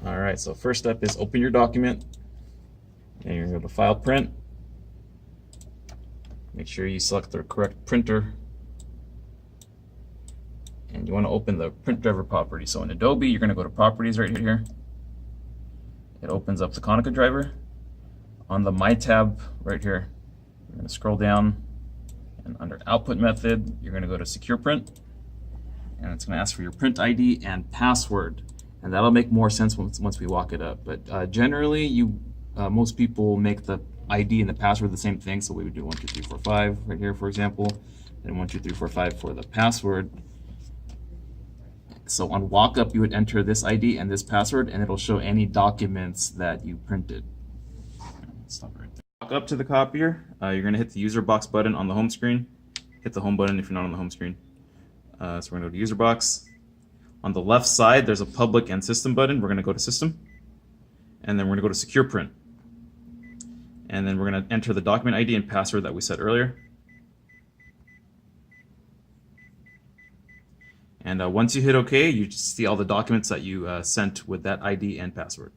All right, so first step is open your document, and you're going to go to File, Print. Make sure you select the correct printer, and you want to open the print driver property. So in Adobe, you're going to go to Properties right here. It opens up the Konica driver. On the My tab right here, you're going to scroll down, and under Output Method, you're going to go to Secure Print, and it's going to ask for your print ID and password. And that'll make more sense once we walk it up. But generally, most people make the ID and the password the same thing. So we would do 1, 2, 3, 4, 5 right here, for example, and 1, 2, 3, 4, 5 for the password. So on walk-up, you would enter this ID and this password, and it'll show any documents that you printed. Stop right there. Walk up to the copier. You're going to hit the user box button on the home screen. Hit the home button if you're not on the home screen. So we're going to go to user box. On the left side, there's a public and system button. We're going to go to system, and then we're going to go to secure print. And then we're going to enter the document ID and password that we set earlier. And once you hit OK, you see all the documents that you sent with that ID and password.